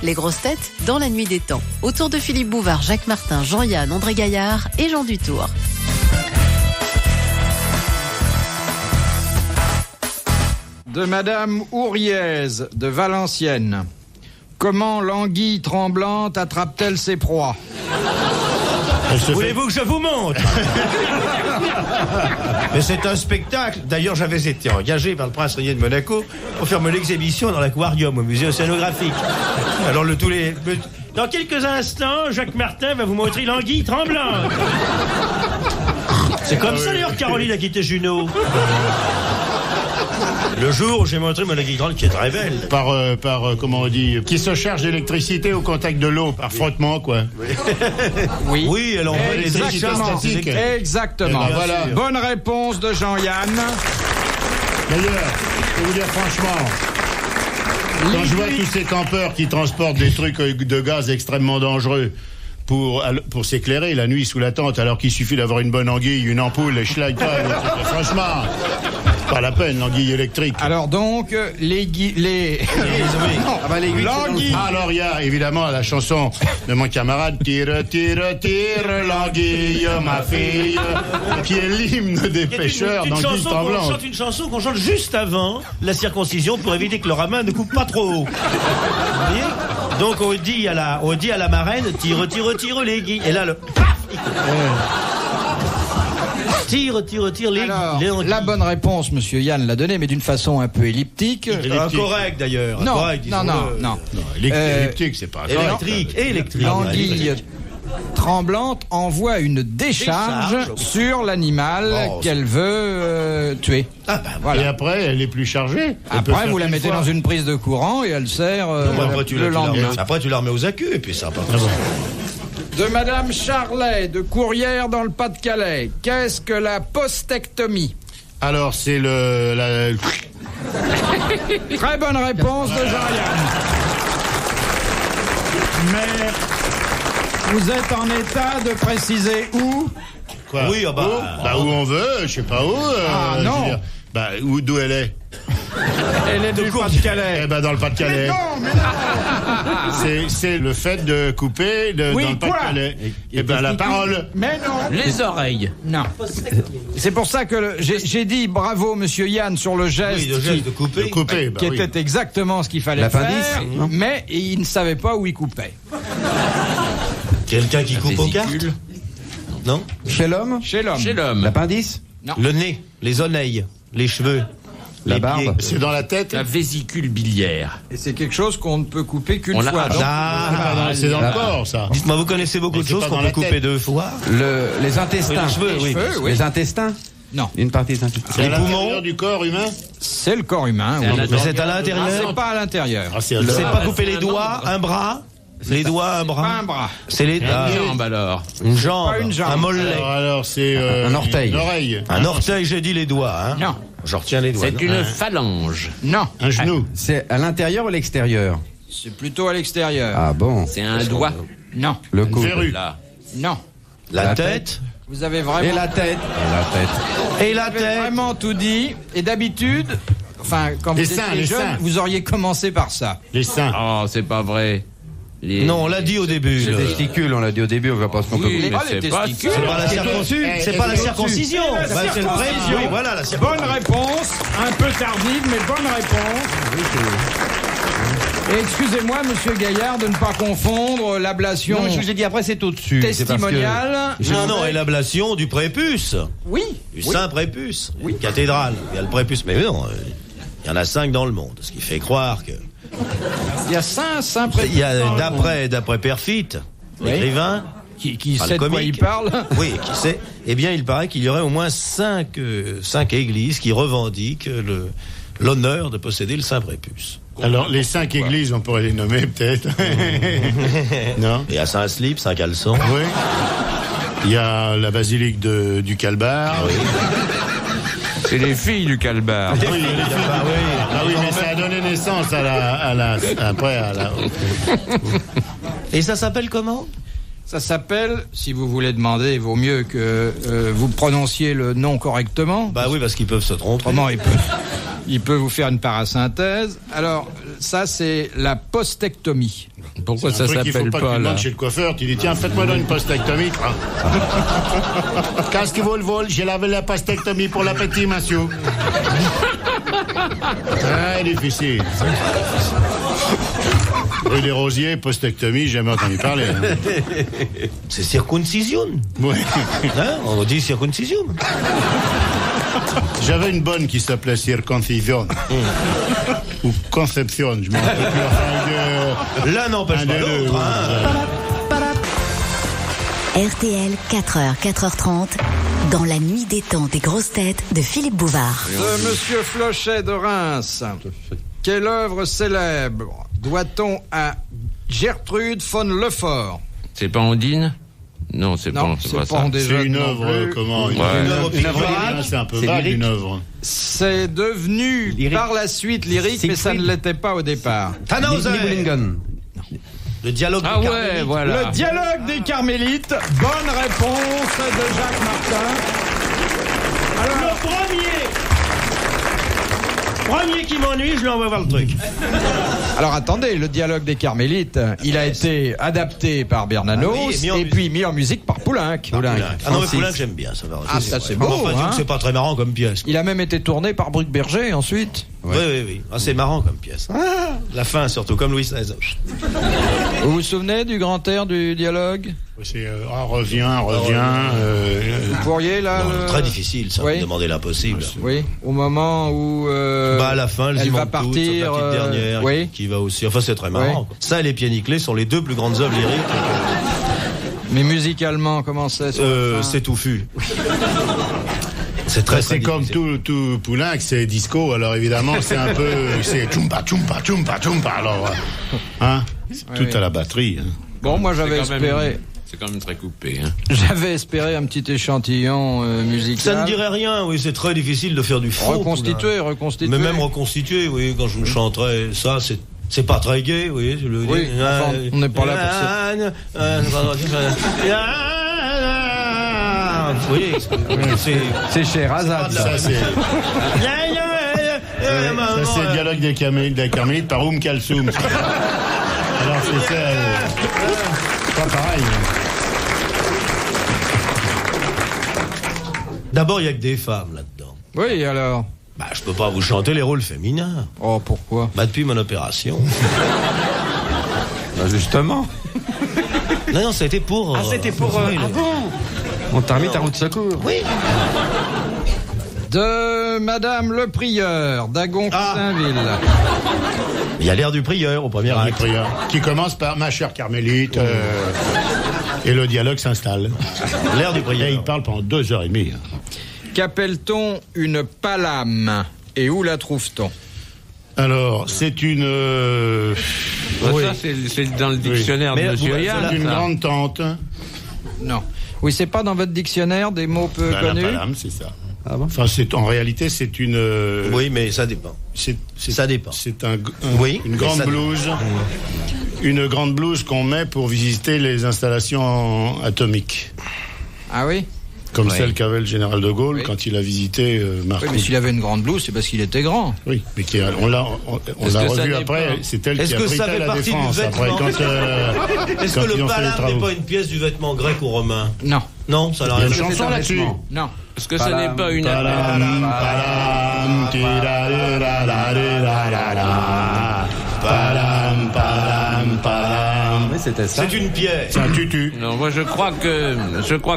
Les grosses têtes dans la nuit des temps. Autour de Philippe Bouvard, Jacques Martin, Jean-Yann, André Gaillard et Jean Dutour. De Madame Ouriez de Valenciennes. Comment l'anguille tremblante attrape-t-elle ses proies? Voulez-vous que je vous montre? Mais c'est un spectacle. D'ailleurs, j'avais été engagé par le prince Régnier de Monaco pour faire mon exhibition dans l'aquarium au musée océanographique. Alors, dans quelques instants, Jacques Martin va vous montrer l'anguille tremblante. C'est comme ça, d'ailleurs, Caroline a quitté Juno. Le jour où j'ai montré mon anguille tremblante, qui est très belle. Comment on dit, qui se charge d'électricité au contact de l'eau, par frottement, quoi. Oui, elle envoie l'électricité statique. Exactement. Voilà. Bonne réponse de Jean-Yann. D'ailleurs, je peux vous dire franchement, quand je vois tous ces campeurs qui transportent des trucs de gaz extrêmement dangereux pour s'éclairer la nuit sous la tente, alors qu'il suffit d'avoir une bonne anguille, une ampoule, et schlag, franchement, pas la peine, l'anguille électrique. Alors donc, l'anguille. Alors il y a évidemment la chanson de mon camarade Tire, tire, tire l'anguille, ma fille, qui est l'hymne des pêcheurs d'anguilles tremblantes. On chante une chanson qu'on chante juste avant la circoncision pour éviter que le ramin ne coupe pas trop haut. Vous voyez? Donc on dit à la marraine, tire, tire, tire l'aiguille. Et là, le paf, il coupe. Tire, tire, tire les anguilles. La bonne réponse, monsieur Yann l'a donnée, mais d'une façon un peu elliptique. Correct d'ailleurs. Non, correct, non. Elliptique, c'est pas Électrique. L'anguille tremblante envoie une décharge sur l'animal qu'elle veut tuer. Voilà. Et après, elle est plus chargée. Après, vous la mettez dans une prise de courant et elle sert le lendemain. Après, tu la remets aux accus et puis ça part. De Madame Charlet, de Courrières dans le Pas-de-Calais. Qu'est-ce que la postectomie? Alors, c'est Très bonne réponse de Jean-Yann. Mais vous êtes en état de préciser où? Quoi? Oui, où on veut, je sais pas où. Non. D'où elle est? Elle est du Pas-de-Calais. Eh ben, dans le Pas-de-Calais. Mais non. C'est le fait de couper dans le Pas-de-Calais. La parole. Mais non. Les oreilles. Non. C'est pour ça que j'ai dit bravo, monsieur Yann, sur le geste, de couper. qui était exactement ce qu'il fallait faire, mais il ne savait pas où il coupait. Quelqu'un qui coupe aux cartes? Non? Chez l'homme? Chez l'homme. L'appendice? Non. Le nez, les oreilles, les cheveux. La barbe. pieds. C'est dans la tête. La vésicule biliaire. Et c'est quelque chose qu'on ne peut couper qu'une fois. Donc, C'est dans le corps, ça. Dites-moi, vous connaissez beaucoup de choses qu'on peut couper 2 fois? Les intestins. Les cheveux, oui. Les intestins? Non. Une partie des intestins. C'est Les à poumons l'intérieur du corps humain. c'est le corps humain. C'est oui. un Mais c'est à l'intérieur? C'est pas à l'intérieur. C'est C'est pas couper les doigts, un bras? Les doigts, un Pas bras? un bras. C'est les Une jambe alors. Une jambe. Pas une jambe. Un mollet. Alors, c'est un orteil. Une oreille. Un orteil, j'ai dit les doigts, hein? Non. Je retiens les doigts. C'est une phalange. Non. Un genou. C'est à l'intérieur ou à l'extérieur? C'est plutôt à l'extérieur. Ah bon? C'est un doigt. Non. Le cou. Verrue. Là. Non. La tête. Vous avez vraiment. Et la tête. Et la Vous avez tête. vraiment tout dit. Et d'habitude, quand vous Les étiez seins, les jeune, seins. vous auriez commencé par ça. Les seins. Oh, c'est pas vrai. Non, on l'a dit au début. Les testicules, on l'a dit au début, on va pas se tromper. Oui, mais les c'est pas testicules. ça. C'est pas la circoncision. C'est pas la circoncision. C'est la C'est le circoncision. Oui, voilà la circoncision. Bonne réponse. Un peu tardive, mais bonne réponse. Et excusez-moi, monsieur Gaillard, de ne pas confondre l'ablation Non, mais je vous ai dit après, c'est au-dessus. testimoniale. Non, et l'ablation du prépuce. Oui. Du saint prépuce. Oui. Une cathédrale. Il y a le prépuce. Mais non, il y en a 5 dans le monde. Ce qui fait croire que. Il y a Saint Il y a, d'après Perfit, l'écrivain. qui Enfin, sait de quoi il parle. Oui, qui sait. Eh bien, il paraît qu'il y aurait au moins 5 églises qui revendiquent l'honneur de posséder le saint prépuce. Alors, les 5 églises, on pourrait les nommer, peut-être. Non? Il y a Saint-Slip, Saint-Caleçon. Oui. Il y a la basilique du Calbar. Oui. C'est les filles du calbar. Oui, mais ça a donné naissance après à la. Et ça s'appelle comment? Ça s'appelle, si vous voulez demander, il vaut mieux que vous prononciez le nom correctement. Bah oui, parce qu'ils peuvent se tromper. Autrement, il peut vous faire une parasynthèse. Alors, ça, c'est la postectomie. Pourquoi C'est ça un truc qu'il faut s'appelle pas que tu pas, là demandes chez le coiffeur. Tu dis, tiens, faites-moi donc une pastectomie. Qu'est-ce qu'il vaut le vol? J'ai lavé la pastectomie pour l'appétit, monsieur. Ah, difficile. Rue des Rosiers, postectomie, j'ai jamais entendu parler. Hein. C'est circoncision. Ouais. Hein, on dit circoncision. J'avais une bonne qui s'appelait circoncision. Ou conception, je m'en rappelle plus. L'un n'empêche Un pas des deux, l'autre. ouais. Hein. RTL, 4h, 4h30, dans la nuit des temps des grosses têtes de Philippe Bouvard. De Monsieur Flochet de Reims. Quelle œuvre célèbre doit-on à Gertrude von Lefort? C'est pas Ondine? Non, c'est Non, pas c'est ça. pas Ondine. C'est une non œuvre, plus. comment? Ouais. Une œuvre picturale. C'est un peu C'est vague, lyrique. une œuvre. C'est devenu Lyrique. par la suite lyrique, mais ça ne Siegfried. l'était pas au départ. Tannhauser. Nibelungen. Le dialogue Ah des ouais, Carmélites. voilà. Le dialogue des Carmélites. Bonne réponse de Jacques Martin. Alors, Premier qui m'ennuie, je lui envoie voir le truc. alors attendez, le dialogue des Carmélites, il a été adapté par Bernanos Ah oui, et mis en et puis mis en musique par Poulenc. Ah non, mais Francis. Poulenc, j'aime bien, ça va. Ah, ça, c'est vrai. beau, Enfin, disons hein. que c'est pas très marrant comme pièce. Il a même été tourné par Bruckberger ensuite. Oui, oui, oui. Ah, c'est marrant comme pièce. La fin, surtout, comme Louis XVI. Vous vous souvenez du grand air du dialogue? C'est reviens. Vous pourriez là Non, le- très difficile, ça. Oui. Demander l'impossible. Oui, au moment où Bah, à la fin, elles y elle va manquent toutes, partir, sauf la petite dernière, oui. qui va aussi. Enfin, c'est très marrant. Oui. Quoi. Ça et les pieds nickelés sont les deux plus grandes œuvres lyriques. Mais musicalement, comment c'est sur la fin C'est touffu. C'est très, C'est très comme difficile. tout Poulenc, c'est disco, alors évidemment, c'est un peu. C'est tchumpa, tchumpa, tchumpa, tchumpa, alors. Hein? Tout oui. à la batterie. Hein. Bon, moi j'avais C'est quand même- espéré. C'est quand même très coupé, hein. J'avais espéré un petit échantillon musical. Ça ne dirait rien, oui, c'est très difficile de faire du faux. Reconstitué. Mais même reconstitué, oui, quand je vous chanterai ça, c'est pas très gai, oui, je le dis. Oui, enfin, on n'est pas là Vous voyez, C'est Sherazade. Ça, c'est le dialogue des Carmélites par Kalsoum. Alors, c'est ça. Pas pareil. D'abord, il y a que des femmes là-dedans. Oui, alors. Bah, je peux pas vous chanter les rôles féminins. Oh, pourquoi? Bah, depuis mon opération. Bah, justement. Non, ça a été pour. oui, On t'a remis ta roue de secours. Oui. De Madame le Prieur, d'Agon-Coutainville. Il y a l'air du prieur au premier Les acte. prières. Qui commence par ma chère Carmélite. Et le dialogue s'installe. L'air du Et prieur. il parle pendant 2h30. Qu'appelle-t-on une palame et où la trouve-t-on? Alors, c'est une. Oui. Ça, c'est dans le dictionnaire Mais de Monsieur vous- Yann. Une ça. grande tante. Non. Oui, c'est pas dans votre dictionnaire des mots peu La connus? palame, c'est ça. Ah bon? Enfin, en réalité, c'est une. Oui, mais ça dépend. Ça dépend. C'est Oui, une mais grande ça dépend. blouse. Une grande blouse qu'on met pour visiter les installations atomiques. Ah oui? Comme Oui. celle qu'avait le général de Gaulle Oui. quand il a visité Oui, Marcoux. mais s'il avait une grande blouse, c'est parce qu'il était grand. Oui, mais on l'a Est-ce que ça revu n'est après. pas- C'est elle Est-ce qui a que pris ça fait la partie du défense après. vêtement Quand Est-ce que ils le ont fait les palame travaux. n'est pas une pièce du vêtement grec ou romain? Non. Non, ça n'a Il y a rien une à voir. chanson là-dessus. Non. Est-ce que ce n'est pas une Palam, palam, tirararararara. Palam, palam, palam. Oui, c'était ça. C'est une pièce. C'est un tutu. Non, moi je crois que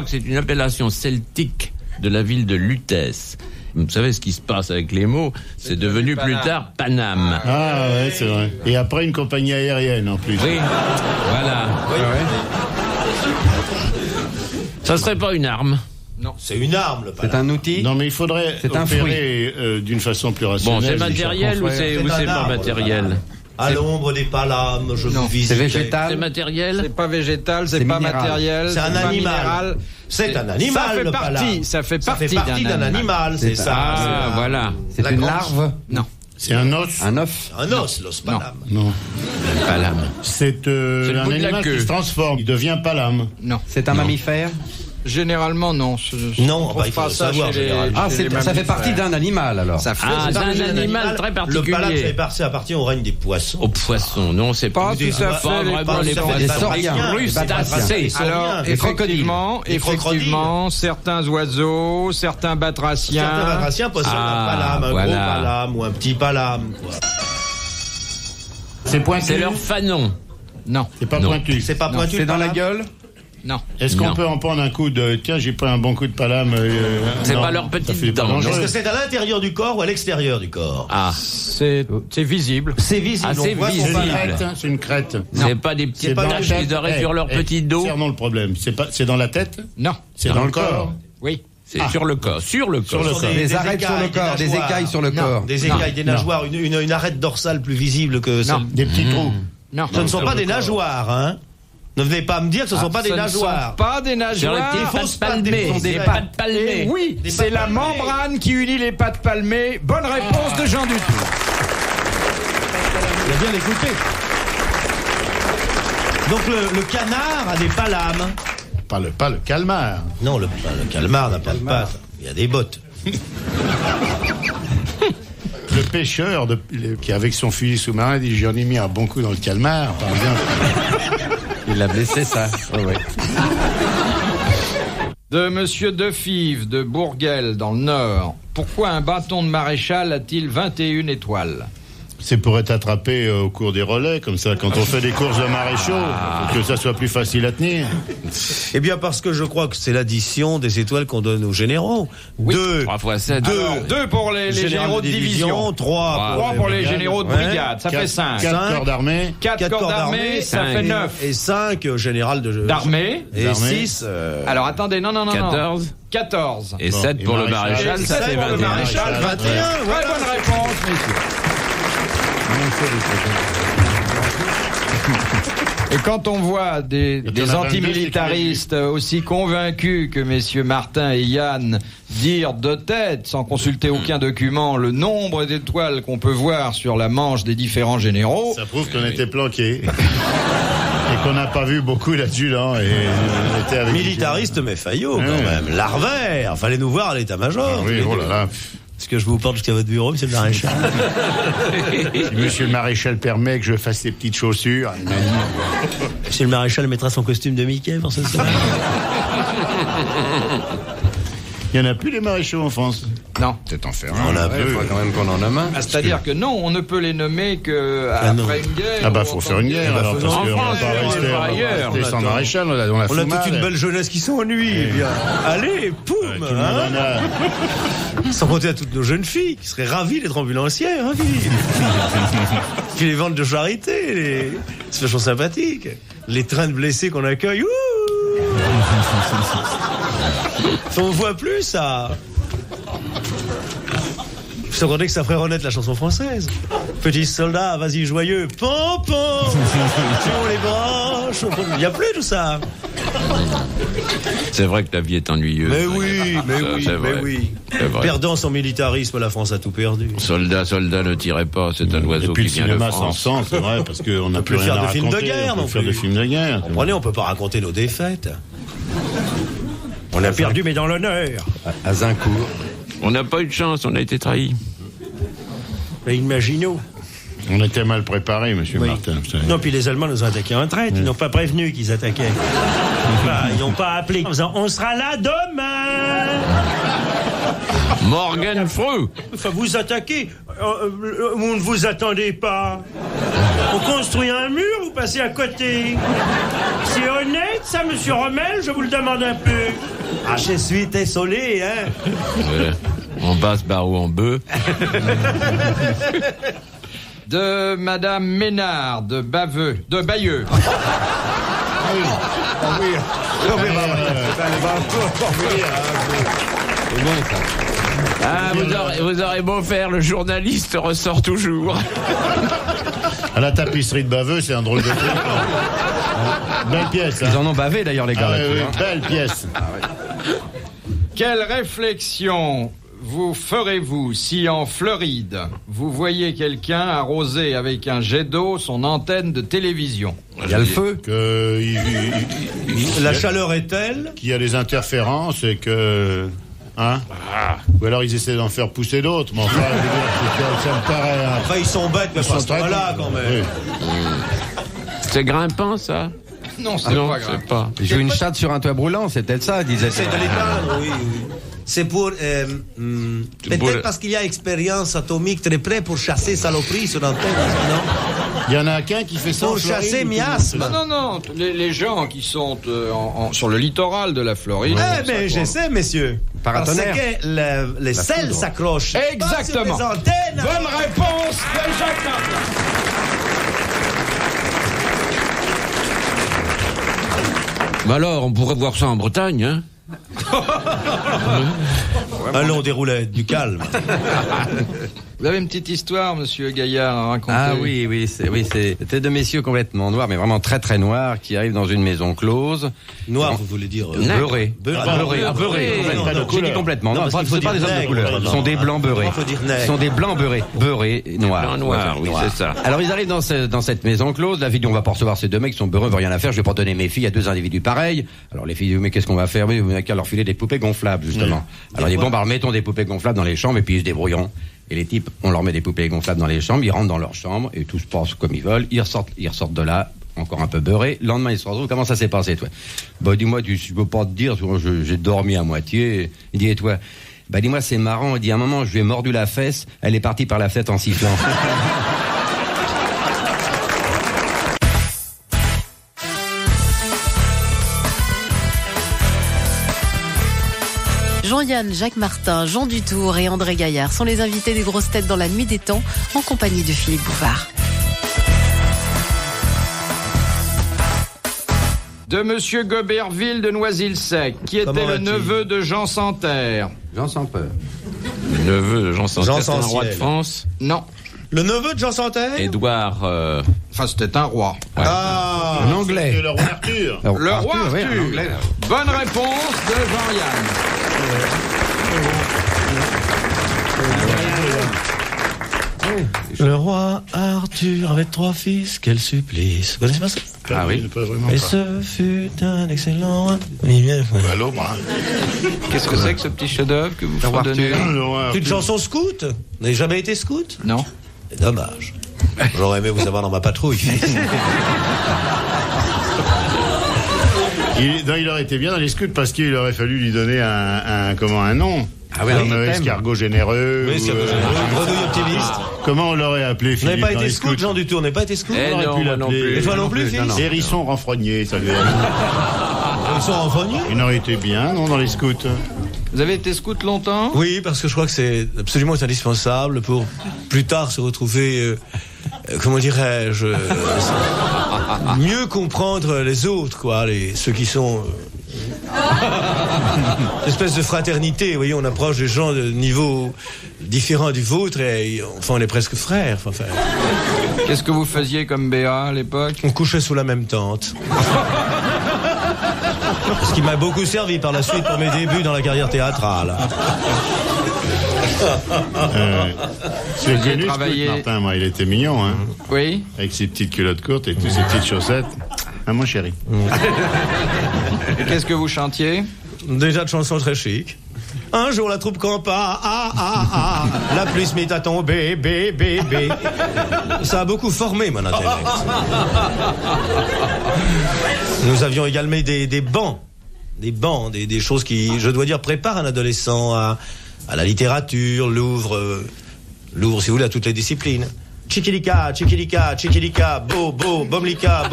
c'est une appellation celtique de la ville de Lutèce. Vous savez ce qui se passe avec les mots, c'est devenu plus tard Paname. Ah ouais, c'est vrai. Et après une compagnie aérienne en plus. Oui, voilà. Ça serait pas une arme? C'est une arme, le C'est palame. un outil. Non, mais il faudrait C'est un opérer d'une façon plus rationnelle. Bon, c'est les matériel chers ou confrères. c'est un pas arbre, le matériel? palame. À l'ombre des palames, je Non, vous visite. C'est C'est végétal. matériel? C'est pas végétal, c'est C'est pas minéral. matériel. C'est un pas animal. minéral. C'est un animal, Ça fait le partie, palame. ça fait partie d'un animal, c'est ça. Ah, voilà. C'est La une grande- larve. Non. C'est un os. Un œuf. Un os, l'os palame. Non. Palame. C'est le un bout de la animal queue. qui se transforme. Il devient palame. Non. C'est un mammifère. Généralement, non. Non, on bah, il faut pas le ça savoir, chez les, généralement. Ah, chez les ça fait mammifères. partie d'un animal alors. Ça fait Ah, C'est d'un pas un animal très Le palame particulier. fait partie au règne des poissons. Au poisson, non, c'est Pas pas tout à fait. pas les vraiment les poissons. des poissons. sauriens. Crustacés. Alors, Les crocodiles. effectivement, certains oiseaux, certains batraciens. Certains batraciens possèdent un palame, un voilà. gros palame ou un petit palame. Quoi. C'est pointu. C'est leur fanon. Non, C'est pas Non. pointu. C'est pas pointu. C'est dans le la palame gueule. non. Est-ce qu'on Non. peut en prendre un coup de... Tiens, j'ai pris un bon coup de palame. C'est non, pas leur ça petite fait pas dent. dangereux. Est-ce que c'est à l'intérieur du corps ou à l'extérieur du corps? Ah, C'est visible. C'est visible. Ah, c'est on voit son visible. C'est une palame. crête, hein, c'est une crête. c'est pas des petites pas dans taches la qu'ils tête. auraient sur leur petit dos. Cernons le problème. C'est dans la tête. Non. C'est dans le corps. Oui. C'est sur le corps. Sur le corps. le Sur corps. Des arêtes sur le écailles, corps, des nageoires. écailles sur le corps. Des écailles, des nageoires, une arête dorsale plus visible que celle. Des petits trous. Non. Ce ne sont pas des nageoires, hein. Ne venez pas me dire que ce ne sont pas des Ce ne nageoires. sont pas des Sur les nageoires. petites pattes fausses pattes palmées. des Des fausses pattes Et palmées. oui, Des c'est pattes la palmées. membrane qui unit les pattes palmées. Bonne réponse de Jean Dutour. Il a bien l'écouté. Donc le canard a des palames. Pas le calmar. Non, le calmar n'a pas de pattes. Il y a des bottes. Le pêcheur qui avec son fusil sous-marin dit j'en ai mis un bon coup dans le calmar, par exemple. Il l'a blessé, ça. Ouais, ouais. De Monsieur Defive de Bourguel dans le Nord. Pourquoi un bâton de maréchal a-t-il 21 étoiles? C'est pour être attrapé au cours des relais, comme ça, quand on fait des courses de maréchaux, pour que ça soit plus facile à tenir. Eh bien, parce que je crois que c'est l'addition des étoiles qu'on donne aux généraux. Oui. 2 3 fois 7. Alors, 2 pour les généraux de division. 3 3 pour les généraux de brigade. Ça fait 5. 4 corps d'armée. 4 corps d'armée, ça fait 9. et 5 général D'armée. et D'armée. 6 Alors attendez, non. 14. 14. Et Bon, 7 et pour le maréchal. maréchal, ça fait pour le 21. maréchal, 21. 21. Très bonne réponse, messieurs. Et quand on voit des y en a 22, antimilitaristes aussi convaincus que messieurs Martin et Yann dire de tête, sans consulter aucun document, le nombre d'étoiles qu'on peut voir sur la manche des différents généraux, Ça prouve qu'on était planqués. Et qu'on n'a pas vu beaucoup d'adjudants. Et on était avec militariste mais faillot quand Ouais. même. Larvaire, fallait nous voir à l'état-major. Ah oui, oh là là. Est-ce que je vous porte jusqu'à votre bureau, monsieur le maréchal? Si monsieur le maréchal permet que je fasse ces petites chaussures, il m'a dit. Monsieur le maréchal mettra son costume de Mickey pour ce soir. Il n'y en a plus les maréchaux en France. non. C'est enfer. On a Il faut quand même qu'on en nomme un. Ah, c'est-à-dire que non, on ne peut les nommer que non. après une guerre. Ah bah ou faut en faire temps une de guerre alors, parce En qu'on va France, pas on rester, va ailleurs. sans maréchal, on a On a toute une belle jeunesse qui s'ennuie. Eh bien, allez, poum, Tout le monde en a. Sans compter à toutes nos jeunes filles qui seraient ravies d'être ambulancières, ravies. Puis les ventes de charité, c'est vachement sympathique. Les trains de blessés qu'on accueille, ouh. Ça, on voit plus ça. Je te que ça ferait renaître la chanson française. Petit soldat, vas-y joyeux, pom pom, sur les branches. Il n'y a plus tout ça. C'est vrai que la vie est ennuyeuse. Mais oui, mais Ça, oui, c'est mais vrai. oui. C'est vrai. Perdant son militarisme, la France a tout perdu. Soldat, ne tirez pas, c'est un Et oiseau puis qui le vient de cinéma sans France. sens, c'est vrai, parce qu'on n'a plus peut rien faire à de films de raconter. guerre On peut non faire plus. des films de guerre. Comprenez, on peut pas raconter nos défaites. On a perdu, mais dans l'honneur. À Zincourt. On n'a pas eu de chance, on a été trahis. Mais imaginons. On était mal préparés, monsieur Oui. Martin. vous savez. Non, puis les Allemands nous ont attaqués en traite. Ils n'ont pas prévenu qu'ils attaquaient. Ils n'ont pas appelé en disant on sera là demain. Morgan Freux. Enfin, vous attaquez. Vous ne vous attendez pas. On construit un mur, vous passez à côté. C'est honnête, ça, monsieur Rommel, je vous le demande un peu. Ah, je suis désolé, hein. Voilà. On passe barreau en bœuf. De Madame Ménard de Baveux, de Bayeux. C'est bon, ça. Ah, vous aurez beau faire, le journaliste ressort toujours. À la tapisserie de Baveux, c'est un drôle de truc. Belle pièce, hein. Ils en ont bavé d'ailleurs, les gars. Ah, là-dessus, oui, hein. belle pièce. Quelle réflexion vous ferez-vous si en Floride, vous voyez quelqu'un arroser avec un jet d'eau son antenne de télévision? Il y a le feu. La chaleur est telle Qu'il y a des interférences et que... Hein? Ou alors ils essaient d'en faire pousser d'autres, mais enfin, je veux dire, ça me paraît... Après, ils sont bêtes, mais pas ce là quand même. Oui. C'est grimpant, ça? Non, c'est pas grave. c'est pas. J'ai une chatte sur un toit brûlant, c'est peut-être ça, disait. C'est de l'éteindre, oui. C'est pour... peut-être parce qu'il y a expérience atomique très près pour chasser saloperie sur l'antenne, non? Il y en a qu'un qui fait ça. Pour chasser miasme. Non, les gens qui sont sur le littoral de la Floride. Mais je sais, messieurs. Paratonnerre. Parce que les selles s'accrochent. Exactement. Pas sur les antennes. Bonne réponse de Jacques Martin. Bah alors, on pourrait voir ça en Bretagne, hein? Allons, des roulettes, du calme. Vous avez une petite histoire, monsieur Gaillard, à raconter? Ah oui, c'était deux messieurs complètement noirs, mais vraiment très très noirs, qui arrivent dans une maison close. Noir, vous voulez dire Beurrés. Beurrés. J'ai dit complètement. Non, parce qu'il ce faut pas des dire hommes de nègre, couleur. Ce sont des blancs beurrés. Il faut dire nègre. Ce sont des blancs beurrés. Beurrés, noirs. Noirs, oui, c'est ça. Alors ils arrivent dans cette maison close. La fille dit on va pas recevoir ces deux mecs qui sont beurreux, on va rien à faire. Je vais pas donner mes filles à deux individus pareils. Alors les filles disent mais qu'est-ce qu'on va faire? Oui, on a qu'à leur filer des poupées gonflables justement. Alors ils disent bon bah remettons des poupées gonflables dans les chambres et puis ils se débrouilleront. Et les types, on leur met des poupées gonflables dans les chambres, ils rentrent dans leur chambre et tout se passe comme ils veulent. Ils ressortent de là, encore un peu beurrés. Le lendemain, ils se retrouvent. Comment ça s'est passé, toi? Bah, dis-moi, je peux pas te dire, j'ai dormi à moitié. Il dit, et toi? Bah, dis-moi, c'est marrant. Il dit, à un moment, je lui ai mordu la fesse, elle est partie par la fête en sifflant. Jean-Yann, Jacques Martin, Jean Dutour et André Gaillard sont les invités des grosses têtes dans la nuit des temps, en compagnie de Philippe Bouvard. De monsieur Goberville de Noisy-le-Sec, qui était le neveu de Jean Santerre. Jean sans peur. Le neveu de Jean Santerre, c'est un roi de France? Non. Le neveu de Jean Santerre? Édouard... Enfin, c'était un roi. Ouais. Ah, Un anglais. C'est le roi Arthur. Le roi oui, Arthur. un anglais. Bonne réponse de Jean-Yann. le roi Arthur avec 3 fils, quel supplice. Vous connaissez pas ça? Ah oui. Pas vraiment Et pas. ce fut un excellent... Allô, bah. Qu'est-ce que c'est que ce petit chef-d'œuvre que vous fredonnez? Le roi C'est une Arthur. chanson scout? Vous n'avez jamais été scout? Non. C'est dommage. J'aurais aimé vous avoir dans ma patrouille. Il aurait été bien dans les scouts parce qu'il aurait fallu lui donner un nom. Ah oui, Comme un thème. escargot généreux. Oui, c'est ou, grenouille optimiste. Comment on l'aurait appelé, Vous n'avez Philippe, pas dans été les scout, scouts? Jean Dutour? Vous n'avez pas été scout? Eh On aurait non, pu moi non l'appeler. plus. Et toi non plus, fils? Hérisson renfrogné, ça lui Ils sont renfrognés? Il aurait été bien, non, dans les scouts. Vous avez été scout longtemps? Oui, parce que je crois que c'est absolument indispensable pour plus tard se retrouver, comment dirais-je, mieux comprendre les autres, quoi, ceux qui sont... une espèce de fraternité, vous voyez, on approche des gens de niveau différent du vôtre et enfin on est presque frères. Enfin, Qu'est-ce que vous faisiez comme BA à l'époque? on couchait sous la même tente. Ce qui m'a beaucoup servi par la suite pour mes débuts dans la carrière théâtrale. C'est J'ai connu, travaillé- Scout, Martin, moi, il était mignon, hein, Oui. avec ses petites culottes courtes et toutes ses petites chaussettes. Ah, mon chéri. Et qu'est-ce que vous chantiez? Déjà de chansons très chic. Un jour la troupe campa, la pluie se mit à tomber, bé. Ça a beaucoup formé mon intellect. Nous avions également des bancs, des choses qui, je dois dire, préparent un adolescent à la littérature, l'ouvre, si vous voulez, à toutes les disciplines. Chiquilica, bo, bomlika,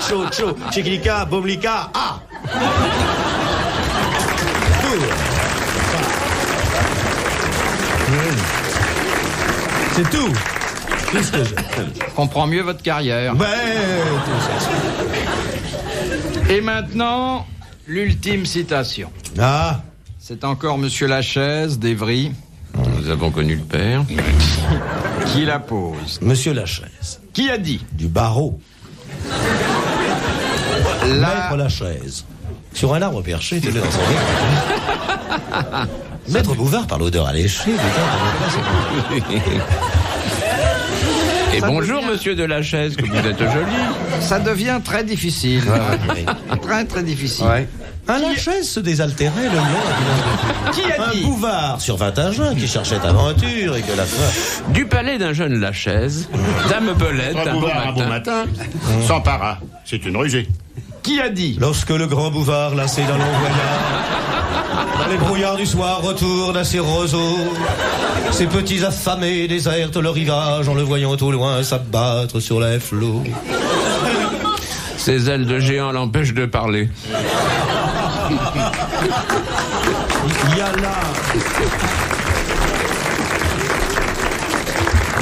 cho, chiquilica, bomlika, ah! C'est tout. Qu'est-ce que je... Je comprends mieux votre carrière. Et maintenant, l'ultime citation. Ah, C'est encore monsieur Lachaise d'Evry Nous avons connu le père. qui la pose. Monsieur Lachaise, Qui a dit? du barreau, La... Maître Lachaise, sur un arbre perché, tenait dans son nez Maître Bouvard par l'odeur alléchée. Et bonjour, monsieur de la chaise, que vous êtes joli. Ça devient très difficile. Très, très difficile. Ouais. Un Lachaise se désaltérait le long Qui a un dit Bouvard survint un jeune qui cherchait aventure et que la fin... Du palais d'un jeune Lachaise, Dame Belette, Maître Bouvard, un beau matin, s'empara. C'est une rusée. Qui a dit Lorsque le grand Bouvard, lassé d'un long voyage, dans les brouillards du soir, retourne à ses roseaux, ses petits affamés désertent le rivage en le voyant au loin s'abattre sur les flots. Ses ailes de géant l'empêchent de parler.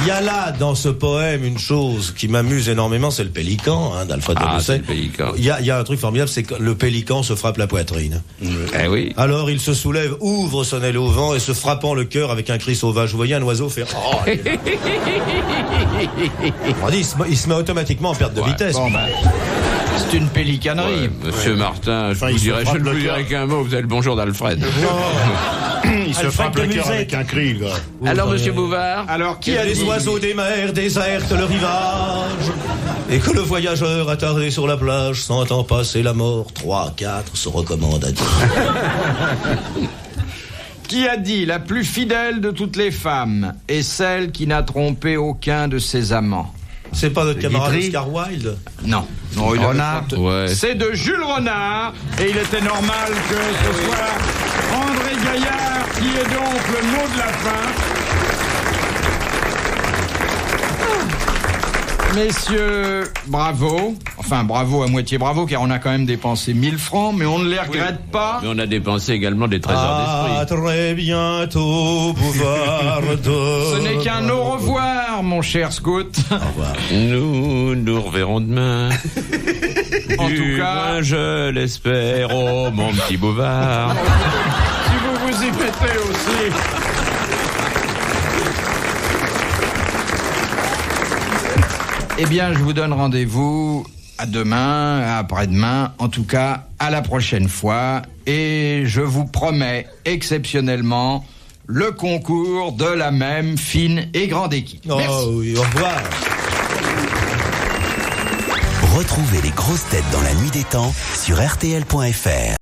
Il y a là, dans ce poème, une chose qui m'amuse énormément, c'est le pélican, d'Alfred de Ah, Musset. c'est le pélican. Il y a un truc formidable, c'est que le pélican se frappe la poitrine. Eh oui. Alors il se soulève, ouvre son aile au vent et se frappant le cœur avec un cri sauvage. Vous voyez un oiseau faire... Oh, on dit, il se met automatiquement en perte de vitesse. Bon, c'est une pélicanerie. Ouais, monsieur Martin, je ne vous dirai qu'un mot, vous avez le bonjour d'Alfred. Il se frappe le cœur avec un cri, là. Alors, monsieur Bouvard, Alors, qui Qui a a les dit oiseaux des mers désertent le rivage et que le voyageur attardé sur la plage sentant passer la mort, 3, 4 se recommande à Dieu. Qui a dit la plus fidèle de toutes les femmes est celle qui n'a trompé aucun de ses amants? C'est pas notre camarade Guitry. Oscar Wilde? Non. Renard. Ouais. C'est de Jules Renard et il était normal que ce soit André Gaillard qui est donc le mot de la fin. Messieurs, bravo. Enfin, bravo à moitié bravo, car on a quand même dépensé 1000 francs, mais on ne les regrette pas. mais on a dépensé également des trésors À d'esprit. très bientôt, Bouvardo. Ce n'est qu'un au revoir, mon cher scout. Nous nous reverrons demain. En Du tout cas, moins, je l'espère, oh mon petit Bouvard. si vous vous y mettez aussi. Eh bien, je vous donne rendez-vous à demain, à après-demain, en tout cas, à la prochaine fois. Et je vous promets, exceptionnellement, le concours de la même fine et grande équipe. Oh Merci. oui, au revoir. Retrouvez les grosses têtes dans la nuit des temps sur RTL.fr.